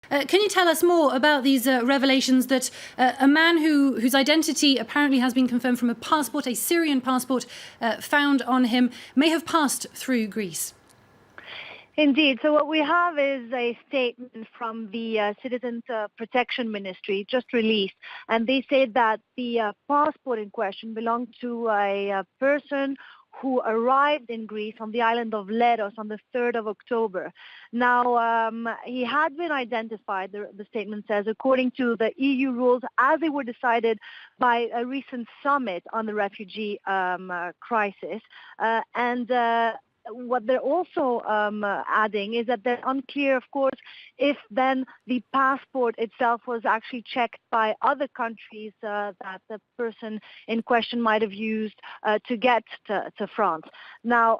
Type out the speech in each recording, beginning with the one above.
Can you tell us more about these revelations that a man whose identity apparently has been confirmed from a passport, a Syrian passport found on him, may have passed through Greece? Indeed. So what we have is a statement from the Citizens Protection Ministry just released, and they said that the passport in question belonged to a person who arrived in Greece on the island of Leros on the 3rd of October. Now, he had been identified, the statement says, according to the EU rules as they were decided by a recent summit on the refugee crisis. What they're also adding is that they're unclear, of course, if then the passport itself was actually checked by other countries that the person in question might have used to get to France. Now,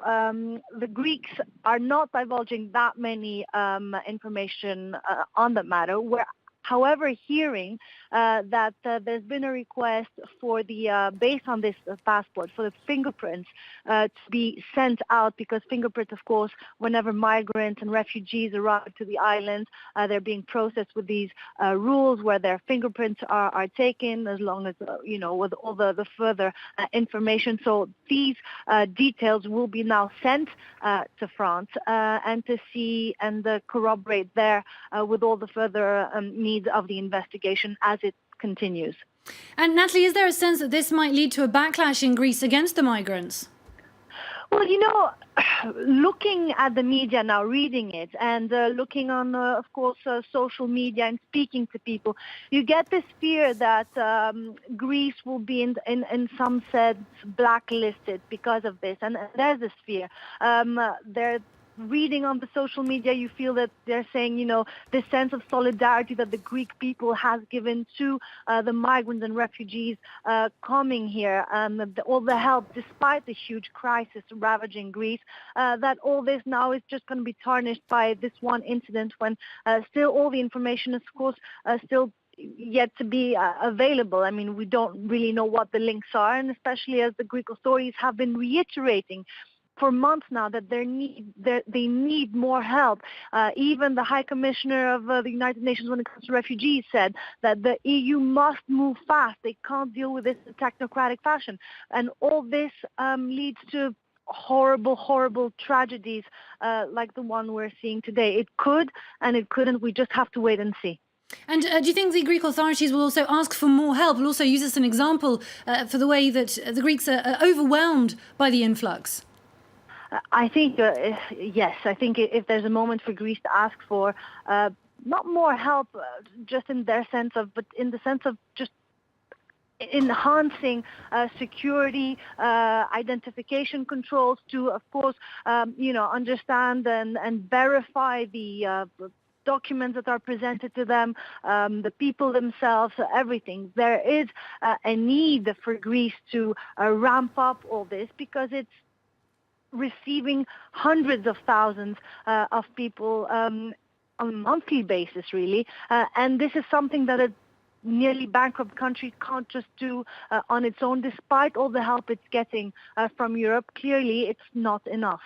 the Greeks are not divulging that many information on the matter. However, hearing that there's been a request for the, based on this passport, for the fingerprints to be sent out, because fingerprints, of course, whenever migrants and refugees arrive to the island, they're being processed with these rules where their fingerprints are taken, as long as, with all the further information. So these details will be now sent to France and to see and corroborate there with all the further needs of the investigation as it continues. And Natalie, is there a sense that this might lead to a backlash in Greece against the migrants? Well, looking at the media now, reading it, and looking on, of course, social media and speaking to people, you get this fear that Greece will be, in some sense, blacklisted because of this. And there's this fear. Reading on the social media, you feel that they're saying, this sense of solidarity that the Greek people has given to the migrants and refugees coming here, all the help despite the huge crisis ravaging Greece, that all this now is just going to be tarnished by this one incident, when still all the information is, of course, still yet to be available. I mean, we don't really know what the links are, and especially as the Greek authorities have been reiterating for months now that they need more help. Even the High Commissioner of the United Nations when it comes to refugees said that the EU must move fast. They can't deal with this in a technocratic fashion. And all this leads to horrible, horrible tragedies like the one we're seeing today. It could and it couldn't. We just have to wait and see. And do you think the Greek authorities will also ask for more help, will also use this as an example for the way that the Greeks are overwhelmed by the influx? I think, yes. I think if there's a moment for Greece to ask for not more help, just in their sense of, but in the sense of just enhancing security, identification controls to, of course, understand and verify the documents that are presented to them, the people themselves, everything. There is a need for Greece to ramp up all this, because it's receiving hundreds of thousands of people on a monthly basis, really. And this is something that a nearly bankrupt country can't just do on its own. Despite all the help it's getting from Europe, clearly it's not enough.